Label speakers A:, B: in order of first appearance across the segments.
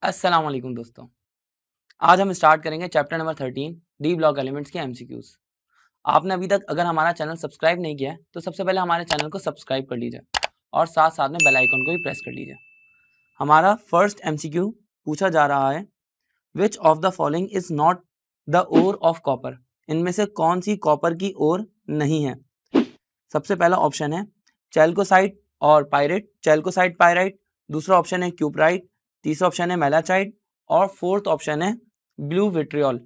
A: अस्सलाम वालेकुम दोस्तों, आज हम स्टार्ट करेंगे chapter number 13 D block elements के एमसीक्यूज। आपने अभी तक अगर हमारा चैनल सब्सक्राइब नहीं किया है तो सबसे पहले हमारे चैनल को सब्सक्राइब कर लीजिए और साथ साथ में बेल आइकन को भी प्रेस कर लीजिए। हमारा फर्स्ट एमसीक्यू पूछा जा रहा है, which of the following is not the ore of copper. इनमें से कौन सी कॉपर की ओर नहीं है। सबसे पहला ऑप्शन है चैल्कोसाइट और पायरेट, चैल्कोसाइट पायराइट। दूसरा ऑप्शन है क्यूपराइट। तीसरा ऑप्शन है मेलाचाइट और फोर्थ ऑप्शन है ब्लू विट्रियोल।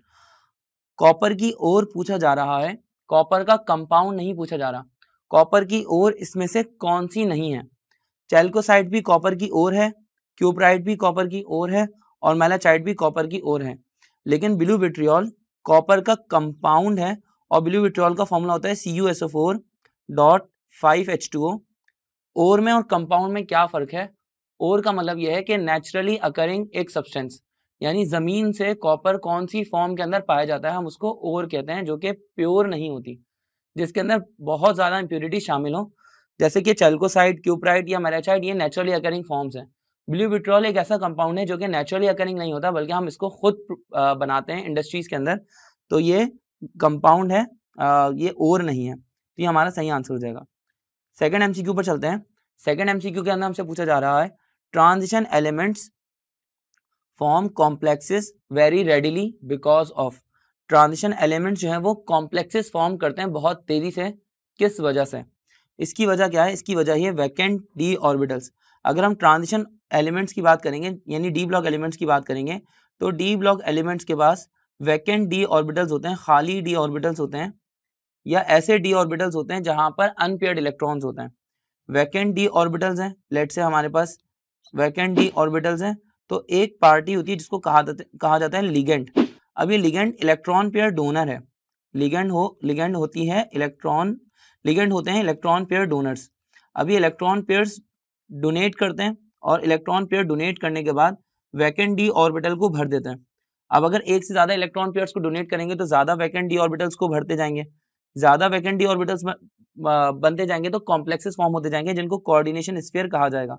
A: कॉपर की ओर पूछा जा रहा है, कॉपर का कंपाउंड नहीं पूछा जा रहा। कॉपर की ओर इसमें से कौन सी नहीं है। चैल्कोसाइट भी कॉपर की ओर है, क्यूपराइट भी कॉपर की ओर है और मेलाचाइट भी कॉपर की ओर है, लेकिन ब्लू विट्रियोल कॉपर का कंपाउंड है और ब्लू विट्रियोल का फॉर्मूला होता है CuSO4.5H2O। ओर में और कंपाउंड में क्या फर्क है। ओर का मतलब यह है कि नेचुरली अकरिंग एक सब्सटेंस, यानी जमीन से कॉपर कौन सी फॉर्म के अंदर पाया जाता है हम उसको ओर कहते हैं, जो कि प्योर नहीं होती, जिसके अंदर बहुत ज्यादा इंप्योरिटी शामिल हो, जैसे कि चैल्कोसाइट, क्यूपराइट या मेलाचाइट। ये नेचुरली अकरिंग फॉर्म्स हैं। ब्लू विट्रियोल एक ऐसा कंपाउंड है जो कि नेचुरली अकरिंग नहीं होता, बल्कि हम इसको खुद बनाते हैं इंडस्ट्रीज के अंदर, तो ये कंपाउंड है, ये ओर नहीं है, तो ये हमारा सही आंसर हो जाएगा। सेकंड एमसीक्यू पर चलते हैं। सेकंड एमसीक्यू के अंदर हमसे पूछा जा रहा है, transition elements form complexes very readily because of. Transition elements जो है वो कॉम्प्लेक्सेस फॉर्म करते हैं बहुत तेजी से, किस वजह से। इसकी वजह क्या है, इसकी वजह है वैकेंट डी ऑर्बिटल्स। अगर हम ट्रांजिशन एलिमेंट्स की बात करेंगे, यानी डी ब्लॉक एलिमेंट्स की बात करेंगे, तो डी ब्लॉक एलिमेंट्स के पास वैकेंट डी ऑर्बिटल्स होते हैं, खाली डी ऑर्बिटल्स होते हैं, या ऐसे डी ऑर्बिटल्स होते हैं जहां पर अनपेयर्ड इलेक्ट्रॉन्स होते हैं। वैकेंट डी ऑर्बिटल्स हैं, लेट से हमारे पास वैकेंट डी ऑर्बिटल्स हैं, तो एक पार्टी होती है जिसको कहा जाता है लिगेंड। अब ये लिगेंड इलेक्ट्रॉन पेयर डोनर है। लिगेंड होती है इलेक्ट्रॉन, लिगेंड होते हैं इलेक्ट्रॉन पेयर डोनर्स। अब ये इलेक्ट्रॉन पेयर्स डोनेट करते हैं और इलेक्ट्रॉन पेयर डोनेट करने के बाद वैकेंट डी ऑर्बिटल को भर देते हैं। अब अगर एक से ज्यादा इलेक्ट्रॉन पेयर्स को डोनेट करेंगे तो ज्यादा वैकेंट डी ऑर्बिटल्स को भरते जाएंगे, ज्यादा वैकेंट डी ऑर्बिटल्स बनते जाएंगे तो कॉम्प्लेक्सेस फॉर्म होते जाएंगे, जिनको कोऑर्डिनेशन स्फीयर कहा जाएगा।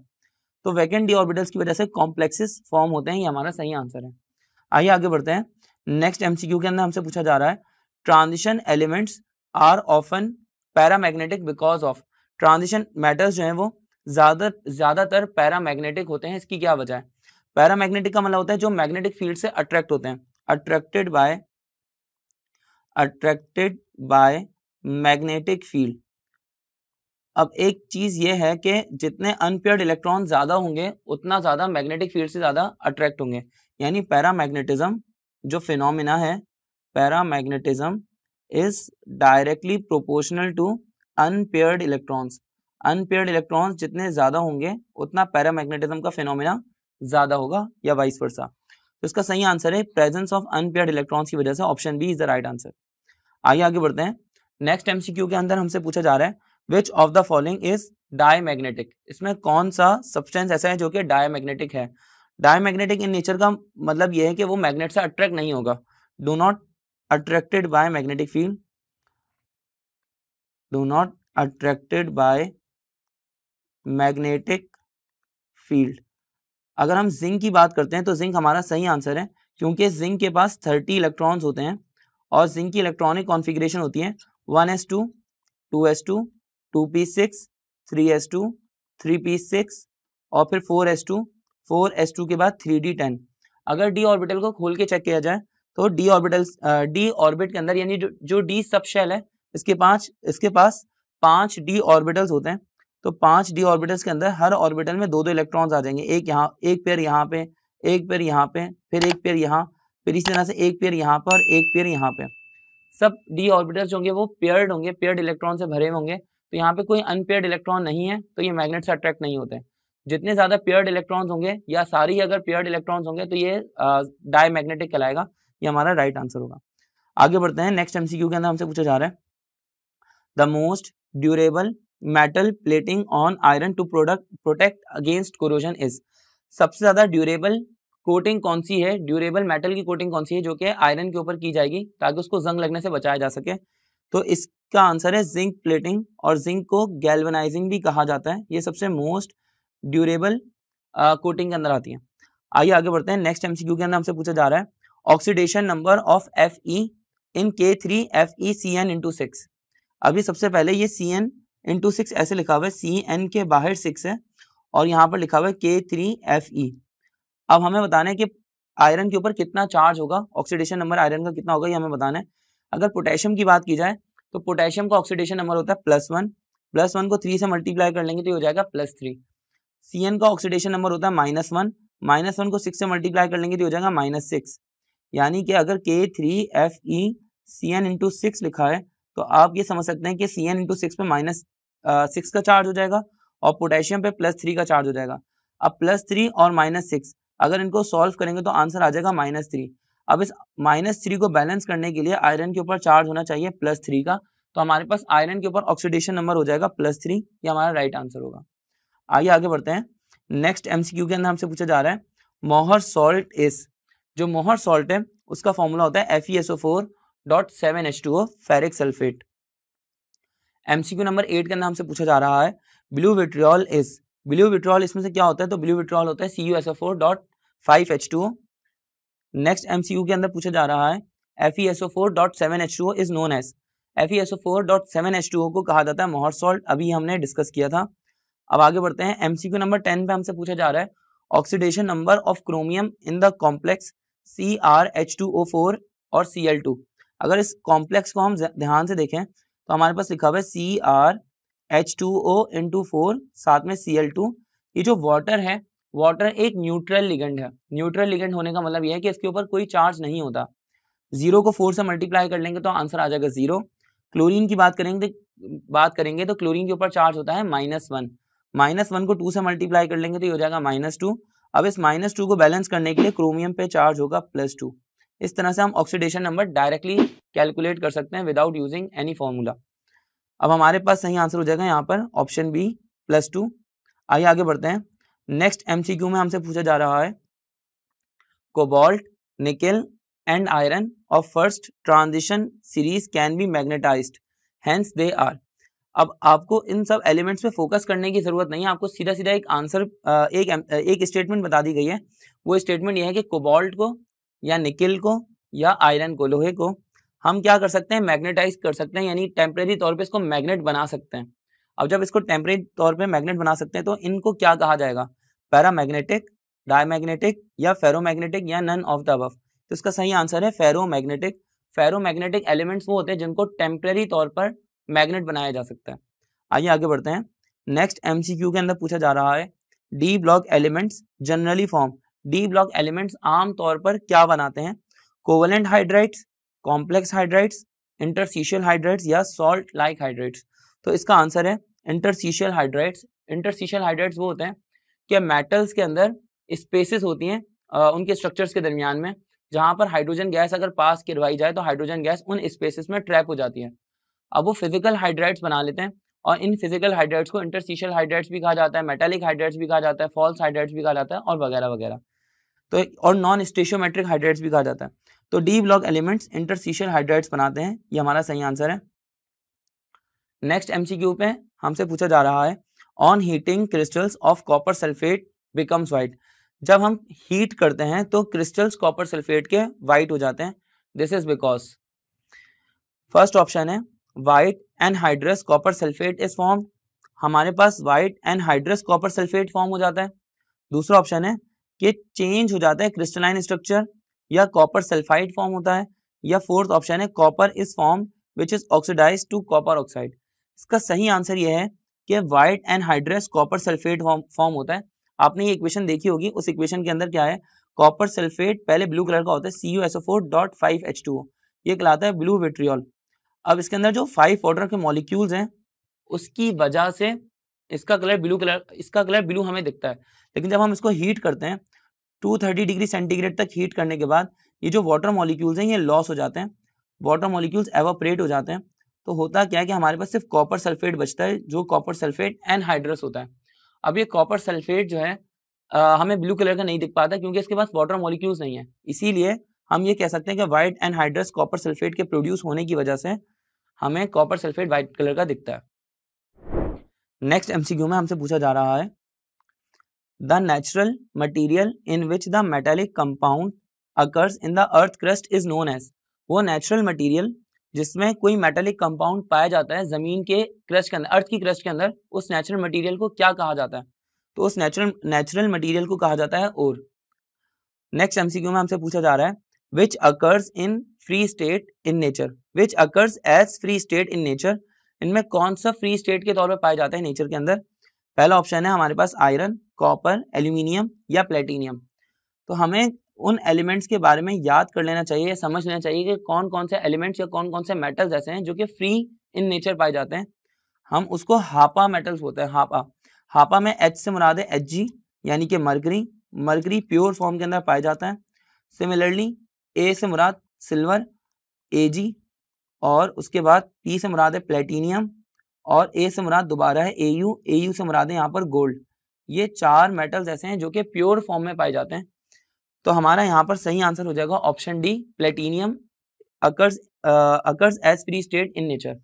A: तो वैकेंट डी ऑर्बिटल्स की वजह से कॉम्प्लेक्सेस फॉर्म होते हैं, ये हमारा सही आंसर है। आइए आगे बढ़ते हैं। नेक्स्ट एमसीक्यू के अंदर हमसे पूछा जा रहा है, transition elements are often paramagnetic because of. Transition matters जो है वो ज्यादातर पैरामैग्नेटिक होते हैं, इसकी क्या वजह है। पैरामैग्नेटिक का मतलब होता है जो मैग्नेटिक फील्ड से अट्रैक्ट होते हैं, अट्रैक्टेड बाय मैग्नेटिक फील्ड। अब एक चीज ये है कि जितने अनपेयर्ड इलेक्ट्रॉन ज्यादा होंगे उतना ज्यादा मैग्नेटिक फील्ड से ज्यादा अट्रैक्ट होंगे, यानी पैरामैग्नेटिज्म जो फिनोमिना है, paramagnetism is directly proportional to unpaired electrons. Unpaired electrons जितने ज्यादा होंगे उतना पैरामैग्नेटिज्म का फिनोमिना ज्यादा होगा, या वाइस वर्सा। तो इसका सही आंसर है प्रेजेंस ऑफ अनपेयर्ड इलेक्ट्रॉन्स की वजह से, option B is the right answer. आइए आगे बढ़ते हैं। नेक्स्ट एमसीक्यू के अंदर हमसे पूछा जा रहा है, which of the following is diamagnetic. इसमें कौन सा सब्सटेंस ऐसा है जो कि डायमैग्नेटिक है। डायमैग्नेटिक इन नेचर का मतलब यह है कि वो मैग्नेट से अट्रैक्ट नहीं होगा। Do not attracted by magnetic field, do not attracted by magnetic field. अगर हम जिंक की बात करते हैं तो जिंक हमारा सही आंसर है, क्योंकि जिंक के पास 30 इलेक्ट्रॉन्स होते हैं और जिंक की इलेक्ट्रॉनिक कॉन्फ़िगरेशन होती है 1s2 2s2 2p6 3s2 3p6 और फिर 4s2 के बाद 3d10। अगर डी ऑर्बिटल को खोल के चेक किया जाए तो डी ऑर्बिट के अंदर, यानी जो डी सब शेल है, इसके पास 5 डी ऑर्बिटल्स होते हैं। तो 5 डी ऑर्बिटल्स के अंदर हर ऑर्बिटल में 2-2 इलेक्ट्रॉन्स आ जाएंगे, एक पेयर यहाँ पे, एक पेयर यहाँ पे, फिर एक पेयर यहाँ, फिर इसी तरह से एक पेयर यहाँ पर और एक पेयर यहाँ पे। सब डी ऑर्बिटल्स होंगे वो पेयर्ड होंगे, पेयर्ड इलेक्ट्रॉन से भरे होंगे, तो यहाँ पे कोई अनपेयर्ड इलेक्ट्रॉन नहीं है, तो ये मैग्नेट से अट्रैक्ट नहीं होते। जितने ज्यादा पेयर्ड इलेक्ट्रॉन्स होंगे या सारी अगर पेयर्ड इलेक्ट्रॉन्स होंगे तो ये डायमैग्नेटिक कहलाएगा, ये हमारा राइट आंसर होगा। आगे बढ़ते हैं। नेक्स्ट एमसीक्यू के अंदर हमसे पूछा जा रहा है, the most durable metal plating on iron to protect against corrosion is. सबसे ज्यादा ड्यूरेबल कोटिंग कौन सी है, ड्यूरेबल मेटल की कोटिंग कौन सी है जो कि आयरन के ऊपर की जाएगी ताकि उसको जंग लगने से बचाया जा सके। तो इसका आंसर है जिंक प्लेटिंग, और जिंक को गैल्वेनाइजिंग भी कहा जाता है। ये सबसे मोस्ट ड्यूरेबल कोटिंग के अंदर आती है। आइए आगे बढ़ते हैं। नेक्स्ट एमसीक्यू के अंदर हमसे पूछा जा रहा है oxidation number of Fe in K3FeCN into 6। अभी सबसे पहले ये Cn इंटू 6 ऐसे लिखा हुआ है, Cn के बाहर 6 है और यहाँ पर लिखा हुआ है K3Fe। अब हमें बताना है कि आयरन के ऊपर कितना चार्ज होगा, ऑक्सीडेशन नंबर आयरन का कितना होगा ये हमें बताना है। अगर पोटेशियम की बात की जाए तो पोटेशियम का ऑक्सीडेशन नंबर होता है +1, +1 को 3 से मल्टीप्लाई कर लेंगे तो ये हो जाएगा +3। Cn का ऑक्सीडेशन नंबर होता है -1, -1 को 6 से मल्टीप्लाई कर लेंगे तो हो जाएगा -6। यानी कि अगर K3FeCN इंटू 6 लिखा है तो आप ये समझ सकते हैं कि Cn इंटू 6 पे -6 का चार्ज हो जाएगा और पोटेशियम पे +3 का चार्ज हो जाएगा। अब +3 और -6 अगर इनको सॉल्व करेंगे तो आंसर आ जाएगा -3। अब इस -3 को बैलेंस करने के लिए आयरन के ऊपर चार्ज होना चाहिए +3 का, तो हमारे पास आयरन के ऊपर ऑक्सीडेशन नंबर हो जाएगा +3। ये हमारा राइट आंसर होगा। आइए आगे बढ़ते हैं। नेक्स्ट एमसीक्यू के अंदर हमसे पूछा जा रहा है मोहर सॉल्ट इज, जो मोहर सॉल्ट है उसका फॉर्मूला होता है FeSO4.7H2O ferric sulphate. MCQ number 8 के अंदर हमसे पूछा जा रहा है blue vitriol is, blue vitriol इसमें से क्या होता है, तो ब्लू विट्रियोल होता है CuSO4.5H2O। नेक्स्ट एमसीक्यू के अंदर पूछा जा रहा है FeSO4.7H2O is known as, FeSO4.7H2O को कहा जाता है मोहर सॉल्ट, अभी हमने डिस्कस किया था। अब आगे बढ़ते हैं। एमसीक्यू नंबर 10 पे हमसे पूछा जा रहा है oxidation number of chromium in the complex CrH2O4 और Cl2। अगर इस कॉम्प्लेक्स को हम ध्यान से देखें तो हमारे पास लिखा हुआ है CrH2O इंटू 4 साथ में Cl2। ये जो वाटर है, वाटर एक न्यूट्रल लिगेंड है। न्यूट्रल लिगेंड होने का मतलब यह है कि इसके ऊपर कोई चार्ज नहीं होता। 0 को 4 से मल्टीप्लाई कर लेंगे तो आंसर आ जाएगा 0। क्लोरीन की बात करेंगे तो क्लोरीन के ऊपर चार्ज होता है -1, -1 को 2 से मल्टीप्लाई कर लेंगे तो ये हो जाएगा -2। अब इस -2 को बैलेंस करने के लिए क्रोमियम पे चार्ज होगा +2। इस तरह से हम ऑक्सीडेशन नंबर डायरेक्टली कैलकुलेट कर सकते हैं विदाउट यूजिंग एनी फॉर्मूला। अब हमारे पास सही आंसर हो जाएगा यहाँ पर ऑप्शन बी +2। आइए आगे बढ़ते हैं। नेक्स्ट एमसीक्यू में हमसे पूछा जा रहा है cobalt, nickel and iron of first transition series can be magnetized, hence they are. अब आपको इन सब एलिमेंट्स पे फोकस करने की जरूरत नहीं है, आपको सीधा सीधा एक आंसर एक स्टेटमेंट बता दी गई है। वो स्टेटमेंट यह है कि कोबाल्ट को या निकेल को या आयरन को, लोहे को हम क्या कर सकते हैं, मैग्नेटाइज कर सकते हैं, यानी टेम्परेरी तौर पे इसको मैग्नेट बना सकते हैं। अब जब इसको टेम्परेरी तौर पे मैग्नेट बना सकते हैं तो इनको क्या कहा जाएगा, पैरामैग्नेटिक, डायमैग्नेटिक या फेरोमैग्नेटिक या नन ऑफ द अबव। तो इसका सही आंसर है फेरोमैग्नेटिक। फेरोमैग्नेटिक एलिमेंट्स वो होते हैं जिनको टेम्परेरी तौर पर मैग्नेट बनाया जा सकता है। आइए आगे बढ़ते हैं। नेक्स्ट एमसीक्यू के अंदर पूछा जा रहा है D block elements generally form, D block elements आम तौर पर क्या बनाते हैं, covalent hydrides, complex hydrides, interstitial hydrides या सॉल्ट लाइक हाइड्राइड्स। तो इसका आंसर है इंटरस्टिशियल हाइड्राइड्स। इंटरस्टिशियल हाइड्राइड्स वो होते हैं कि मेटल्स के अंदर स्पेसेस होती हैं उनके स्ट्रक्चर्स के दरमियान में, जहां पर हाइड्रोजन गैस अगर पास करवाई जाए तो हाइड्रोजन गैस उन स्पेसेस में ट्रैप हो जाती है। अब वो फिजिकल हाइड्राइड्स बना लेते हैं और इन फिजिकल हाइड्राइड्स को इंटरस्टिशियल हाइड्राइड्स भी कहा जाता है, मेटालिक हाइड्राइड्स भी कहा जाता है, फॉल्स हाइड्राइड्स भी कहा जाता है और वगैरह वगैरह। तो और नॉन स्टेशियोमेट्रिक हाइड्राइड्स भी कहा जाता है। तो D block elements interstitial hydrides बनाते हैं, ये हमारा सही आंसर है। नेक्स्ट एमसीक्यू पे हमसे पूछा जा रहा है on heating crystals of copper sulphate becomes white. जब हम हीट करते हैं तो क्रिस्टल्स कॉपर सल्फेट के व्हाइट हो जाते हैं। This is because, first option है white anhydrous copper sulphate is formed, हमारे पास white anhydrous copper sulphate form हो जाता है। दूसरा ऑप्शन है कि चेंज हो जाता है क्रिस्टलाइन स्ट्रक्चर या कॉपर सल्फाइड फॉर्म होता है, या फोर्थ ऑप्शन है copper is form which is oxidise to copper oxide. इसका सही आंसर यह है कि white anhydrous copper sulphate form होता है। आपने ये इक्वेशन देखी होगी, उस इक्वेशन के अंदर क्या है, कॉपर सल्फेट पहले ब्लू कलर का होता है CuSO4.5H2O, ये कहलाता है ब्लू विट्रियोल। अब इसके अंदर जो 5 ऑर्डर के मॉलिक्यूल्स हैं उसकी वजह से इसका कलर ब्लू हमें दिखता है, लेकिन जब हम इसको हीट करते हैं 230 डिग्री सेंटीग्रेड तक हीट करने के बाद ये जो वाटर मॉलिक्यूल्स हैं ये लॉस हो जाते हैं, वाटर मॉलिक्यूल्स एवापोरेट हो जाते हैं। तो होता क्या है कि हमारे पास सिर्फ कॉपर सल्फेट बचता है, जो कॉपर सल्फेट एनहाइड्रस होता है। अब ये कॉपर सल्फेट जो है हमें ब्लू कलर का नहीं दिख पाता क्योंकि इसके पास वाटर मॉलिक्यूल्स नहीं है, इसीलिए हम ये कह सकते हैं कि व्हाइट एनहाइड्रस कॉपर सल्फेट के प्रोड्यूस होने की वजह से हमें कॉपर सल्फेट व्हाइट कलर का दिखता है। नेक्स्ट एमसीक्यू में हमसे पूछा जा रहा है the natural material in which the metallic compound occurs in the earth crust is known as. वो नेचुरल मटीरियल जिसमें कोई मेटेलिक कंपाउंड पाया जाता है जमीन के क्रस्ट के अंदर, अर्थ की क्रस्ट के अंदर, उस नेचुरल मटीरियल को क्या कहा जाता है? तो उस नेचुरल मटीरियल को कहा जाता है ओर। नेक्स्ट एमसीक्यू में हमसे पूछा जा रहा है which occurs in free state in nature, which occurs as free state in nature. इनमें कौन सा फ्री स्टेट के तौर पर पाया जाता है नेचर के अंदर? पहला ऑप्शन है हमारे पास आयरन, कॉपर, एल्यूमिनियम या प्लेटिनियम। तो हमें उन एलिमेंट्स के बारे में याद कर लेना चाहिए, समझ लेना चाहिए कि कौन कौन से एलिमेंट्स या कौन कौन से मेटल्स ऐसे हैं जो कि फ्री इन नेचर पाए जाते हैं। हम उसको हापा मेटल्स बोलते हैं। हापा में एच से मुराद है Hg यानी कि मरकरी प्योर फॉर्म के अंदर पाया जाता है। सिमिलरली ए से मुराद सिल्वर Ag, और उसके बाद P से मुराद है प्लेटिनियम, और ए से मुराद दोबारा है Au से मुराद है यहाँ पर गोल्ड। ये 4 मेटल्स ऐसे हैं जो कि प्योर फॉर्म में पाए जाते हैं। तो हमारा यहाँ पर सही आंसर हो जाएगा option D, platinum occurs as free state in nature.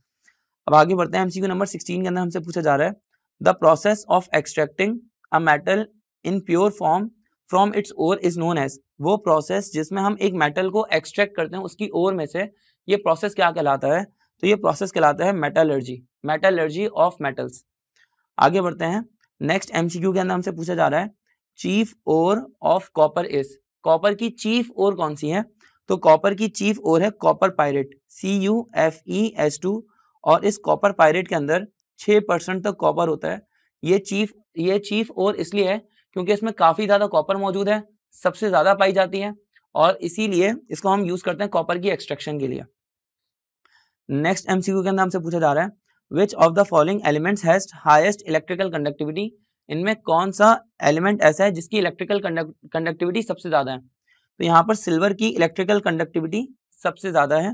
A: अब आगे बढ़ते हैं। एमसीक्यू नंबर 16 के अंदर हमसे पूछा जा रहा है the process of extracting a metal in pure form from its ore is known as. वो प्रोसेस जिसमें हम एक मेटल को एक्सट्रैक्ट करते हैं उसकी ओर में से, ये प्रोसेस क्या कहलाता है? तो ये प्रोसेस कहलाता है मेटलर्जी ऑफ मेटल्स। आगे बढ़ते हैं। नेक्स्ट एमसीक्यू के अंदर हमसे पूछा जा रहा है chief ore of copper is. Copper की चीफ ओर कौन सी है? तो कॉपर की चीफ ओर है कॉपर पायरेट, CuFeS2, और इस कॉपर पायरेट के अंदर 6% तक कॉपर होता है। ये चीफ ओर इसलिए है क्योंकि इसमें काफी ज्यादा कॉपर मौजूद है, सबसे ज्यादा पाई जाती है, और इसीलिए इसको हम यूज करते हैं कॉपर की एक्सट्रैक्शन के लिए। नेक्स्ट एमसीक्यू के अंदर हमसे पूछा जा रहा है which of the following elements has highest electrical conductivity. इनमें कौन सा एलिमेंट ऐसा है जिसकी इलेक्ट्रिकल कंडक्टिविटी सबसे ज्यादा है? तो यहाँ पर सिल्वर की इलेक्ट्रिकल कंडक्टिविटी सबसे ज्यादा है।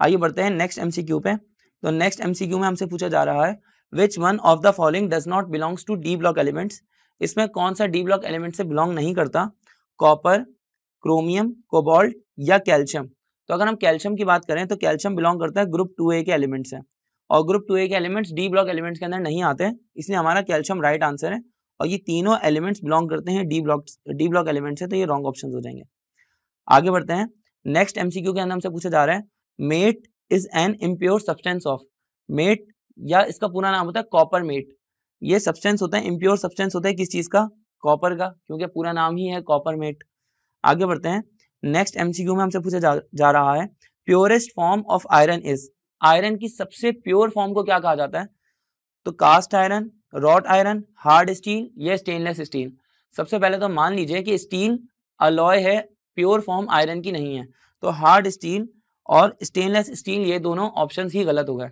A: आइए बढ़ते हैं नेक्स्ट एमसीक्यू पे। तो नेक्स्ट एमसीक्यू में हमसे पूछा जा रहा है which one of the following does not belongs to D block elements. इसमें कौन सा डी ब्लॉक एलिमेंट से बिलोंग नहीं करता? कॉपर, क्रोमियम, कोबाल्ट या कैल्शियम। तो अगर हम कैल्शियम की बात करें तो कैल्शियम बिलोंग करता है ग्रुप 2A के एलिमेंट से, और ग्रुप 2A के एलिमेंट्स डी ब्लॉक एलिमेंट्स के अंदर नहीं आते, इसलिए हमारा कैल्शियम राइट आंसर है। और ये तीनों एलिमेंट्स बिलोंग करते हैं डी ब्लॉक एलिमेंट से, तो ये रॉन्ग ऑप्शन हो जाएंगे। आगे बढ़ते हैं। नेक्स्ट एमसीक्यू के अंदर हमसे पूछा जा रहा है matte is an impure substance of. Matte या इसका पूरा नाम होता है कॉपर मेट। ये सब्सटेंस होता है, इम्प्योर सब्सटेंस होता है किस चीज का? कॉपर का, क्योंकि पूरा नाम ही है कॉपर मेट। आगे बढ़ते हैं। नेक्स्ट एमसीक्यू में हमसे पूछा जा रहा है purest form of iron is. Iron की सबसे प्योर फॉर्म को क्या कहा जाता है? तो cast iron, wrought iron, hard steel या स्टेनलेस स्टील। सबसे पहले तो मान लीजिए कि स्टील अलॉय है, प्योर फॉर्म आयरन की नहीं है, तो हार्ड स्टील और स्टेनलेस स्टील ये दोनों ऑप्शंस ही गलत हो गए।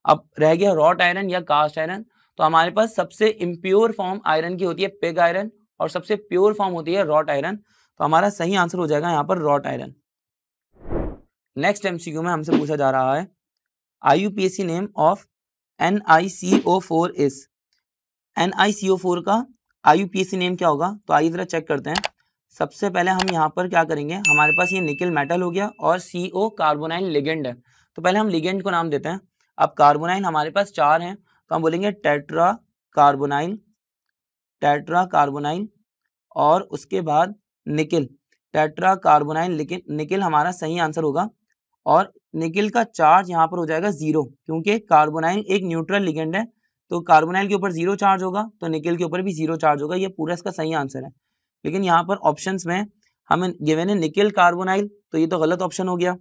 A: अब रह गया रॉट आयरन या कास्ट आयरन। तो हमारे पास सबसे इम्प्योर फॉर्म आयरन की होती है पिग आयरन, और सबसे प्योर फॉर्म होती है रॉट आयरन। तो हमारा सही आंसर हो जाएगा यहाँ पर रॉट आयरन। नेक्स्ट एमसीक्यू में हमसे पूछा जा रहा है IUPAC name of NiCO4 is. NiCO4 का IUPAC नेम क्या होगा? तो आइए जरा चेक करते हैं। सबसे पहले हम यहाँ पर क्या करेंगे, हमारे पास ये निकल मेटल हो गया और CO कार्बोनाइल लिगेंड है, तो पहले हम लिगेंड को नाम देते हैं। अब कार्बोनाइल हमारे पास 4 हैं, तो हम बोलेंगे टेट्रा कार्बोनाइल, और उसके बाद निकिल, टेट्रा कार्बोनाइल निकिल हमारा सही आंसर होगा। और निकिल का चार्ज यहाँ पर हो जाएगा 0, क्योंकि कार्बोनाइल एक न्यूट्रल लिगेंड है, तो कार्बोनाइल के ऊपर 0 चार्ज होगा, तो निकिल के ऊपर भी 0 चार्ज होगा। ये पूरा इसका सही आंसर है। लेकिन यहाँ पर ऑप्शंस में हमें गिवन है निकिल कार्बोनाइल, तो ये तो गलत ऑप्शन हो गया।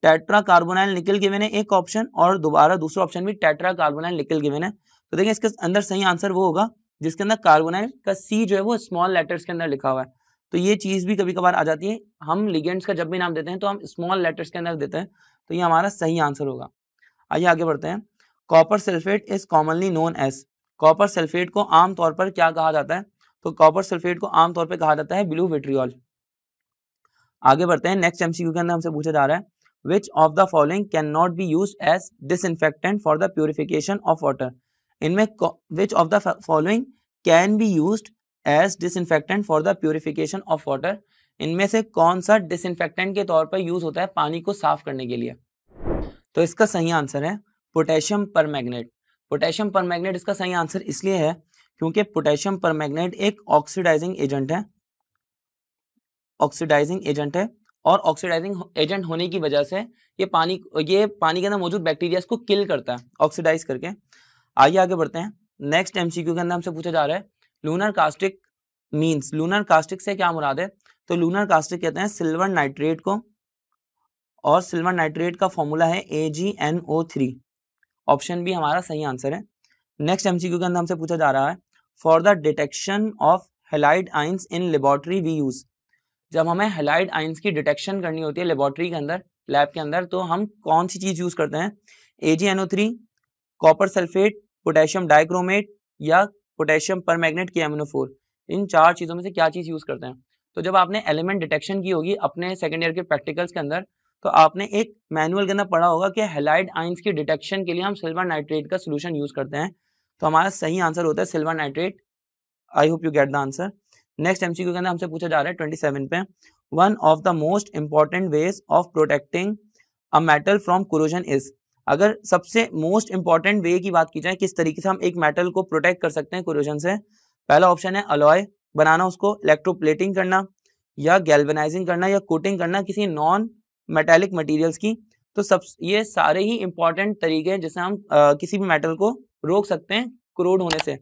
A: टेट्रा कार्बोनाइल निकिल गिवन है एक ऑप्शन, और दोबारा दूसरा ऑप्शन भी टेट्रा कार्बोनाइल निकिल गिवन है। तो देखिए इसके अंदर सही आंसर वो होगा जिसके अंदर कार्बोनाइल का C जो है वो स्मॉल लेटर्स के अंदर लिखा हुआ है। तो ये चीज भी कभी कभार आ जाती है, हम लिगेंड्स का जब भी नाम देते हैं तो हम स्मॉल लेटर्स के अंदर देते हैं, तो ये हमारा सही आंसर होगा। आइए आगे बढ़ते हैं। Copper sulphate is commonly known as. Copper sulphate को आमतौर पर क्या कहा जाता है? तो कॉपर सल्फेट को आमतौर पर कहा जाता है ब्लू विट्रियोल। आगे बढ़ते हैं। नेक्स्ट एमसीक्यू के अंदर हमसे पूछा जा रहा है which of the following can not be used as disinfectant for the purification of water. इनमें which of the following can be used as disinfectant for the purification of water. इनमें से कौन सा डिसइंफेक्टेंट के तौर पर यूज होता है पानी को साफ करने के लिए? तो इसका सही आंसर है पोटेशियम परमैंगनेट। पोटेशियम परमैंगनेट इसका सही आंसर इसलिए है क्योंकि पोटेशियम परमैंगनेट एक ऑक्सीडाइजिंग एजेंट है, और ऑक्सीडाइजिंग एजेंट होने की वजह से ये पानी के अंदर मौजूद बैक्टीरिया को किल करता है ऑक्सीडाइज करके। आइए आगे बढ़ते हैं। नेक्स्ट एमसीक्यू के अंदर हमसे पूछा जा रहा है lunar caustic means. Lunar caustic से क्या मुराद है? तो लूनर कास्टिक कहते हैं सिल्वर नाइट्रेट को, और सिल्वर नाइट्रेट का फॉर्मूला है AgNO3। ऑप्शन बी हमारा सही आंसर है। नेक्स्ट एमसीक्यू के अंदर हमसे पूछा जा रहा है for the detection of halide ions in laboratory we use. जब हमें हैलाइड आइंस की डिटेक्शन करनी होती है लेबोरेटरी के अंदर, लैब के अंदर, तो हम कौन सी चीज यूज करते हैं? AgNO3, copper sulphate, potassium dichromate या पोटेशियम परमैंगनेट KMnO4। इन चार चीजों में से क्या चीज यूज करते हैं? तो जब आपने एलिमेंट डिटेक्शन की होगी अपने सेकेंड ईयर के प्रैक्टिकल्स के अंदर, तो आपने एक मैनुअल के अंदर पढ़ा होगा कि हैलाइड आइंस की डिटेक्शन के लिए हम सिल्वर नाइट्रेट का सोल्यूशन यूज करते हैं। तो हमारा सही आंसर होता है silver nitrate. I hope you get the answer. Next MCQ के अंदर हमसे पूछा जा रहा है 27 पे, one of the most important ways of protecting a metal from corrosion is. अगर सबसे मोस्ट इंपॉर्टेंट वे की बात की जाए किस तरीके से हम एक मेटल को प्रोटेक्ट कर सकते हैं कोरोजन से, पहला ऑप्शन है अलॉय बनाना, उसको इलेक्ट्रोप्लेटिंग करना, या गैल्वेनाइजिंग करना, या कोटिंग करना किसी नॉन मेटेलिक मटेरियल्स की। तो सब ये सारे ही इंपॉर्टेंट तरीके हैं जिससे हम किसी भी मेटल को रोक सकते हैं कोरोड होने से।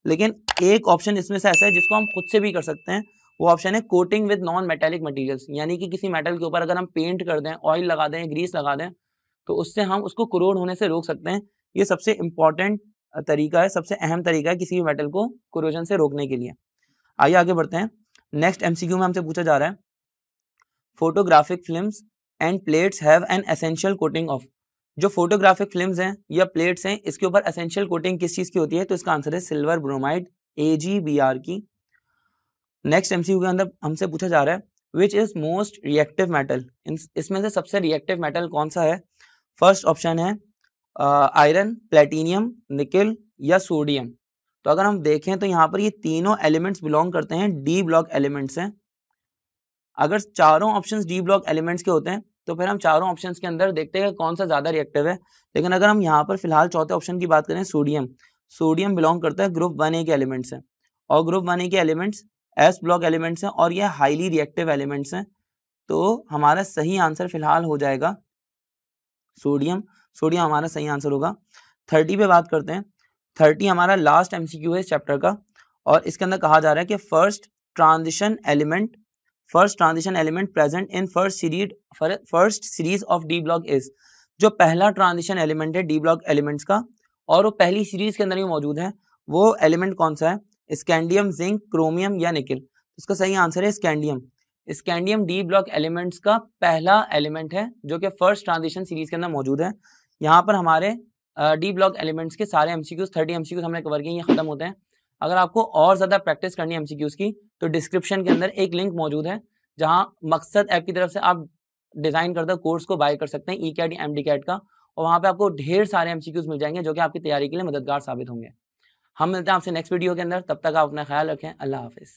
A: लेकिन एक ऑप्शन इसमें से ऐसा है जिसको हम खुद से भी कर सकते हैं, वो ऑप्शन है coating with non metallic materials. यानी कि किसी मेटल के ऊपर अगर हम पेंट कर दें, ऑयल लगा दें, ग्रीस लगा दें, तो उससे हम उसको कोरोड होने से रोक सकते हैं। ये सबसे इंपॉर्टेंट तरीका है, सबसे अहम तरीका है किसी भी मेटल को कोरोजन से रोकने के लिए। आइए आगे बढ़ते हैं। नेक्स्ट एमसीक्यू में हमसे पूछा जा रहा है photographic films and plates have an essential coating of. जो फोटोग्राफिक फिल्म्स हैं या प्लेट्स हैं, इसके ऊपर एसेंशियल कोटिंग किस चीज की होती है? तो इसका आंसर है सिल्वर ब्रोमाइड AgBr की। नेक्स्ट एमसीक्यू के अंदर हमसे पूछा जा रहा है which is most reactive metal. इसमें से सबसे रिएक्टिव मेटल कौन सा है? फर्स्ट ऑप्शन है आयरन, प्लेटिनियम, निकल या सोडियम। तो अगर हम देखें तो यहाँ पर ये तीनों एलिमेंट्स बिलोंग करते हैं डी ब्लॉक एलिमेंट्स हैं। अगर चारों ऑप्शंस डी ब्लॉक एलिमेंट्स के होते हैं तो फिर हम चारों ऑप्शंस के अंदर देखते हैं कौन सा ज्यादा रिएक्टिव है। लेकिन अगर हम यहाँ पर फिलहाल चौथे ऑप्शन की बात करें सोडियम बिलोंग करता है ग्रुप 1A के एलिमेंट्स हैं, और ग्रुप 1A के एलिमेंट्स एस ब्लॉक एलिमेंट्स हैं और ये हाईली रिएक्टिव एलिमेंट्स हैं। तो हमारा सही आंसर फिलहाल हो जाएगा सोडियम हमारा सही आंसर होगा। 30 पे बात करते हैं। 30 हमारा लास्ट एमसीक्यू है इस चैप्टर का, और इसके अंदर कहा जा रहा है कि first transition element present in first series of D block is. जो पहला ट्रांजिशन एलिमेंट है डी ब्लॉक एलिमेंट्स का, और वो पहली सीरीज के अंदर ही मौजूद है, वो एलिमेंट कौन सा है? स्कैंडियम, जिंक, क्रोमियम या निकल। इसका सही आंसर है स्कैंडियम डी ब्लॉक एलिमेंट्स का पहला एलिमेंट है जो कि फर्स्ट ट्रांजिशन सीरीज के अंदर मौजूद है। यहाँ पर हमारे डी ब्लॉक एलिमेंट्स के सारे एमसीक्यूज 30 एमसीक्यूज हमने कवर किए, ये खत्म होते हैं। अगर आपको और ज्यादा प्रैक्टिस करनी है एमसीक्यूज की, तो डिस्क्रिप्शन के अंदर एक लिंक मौजूद है जहां मकसद ऐप की तरफ से आप डिजाइन करदा कोर्स को बाय कर सकते हैं, ECAT या MDCAT का, और वहां पे आपको ढेर सारे एमसीक्यूज मिल जाएंगे जो कि आपकी तैयारी के लिए मददगार साबित होंगे। हम मिलते हैं आपसे नेक्स्ट वीडियो के अंदर, तब तक आप अपना ख्याल रखें। अल्लाह हाफिज।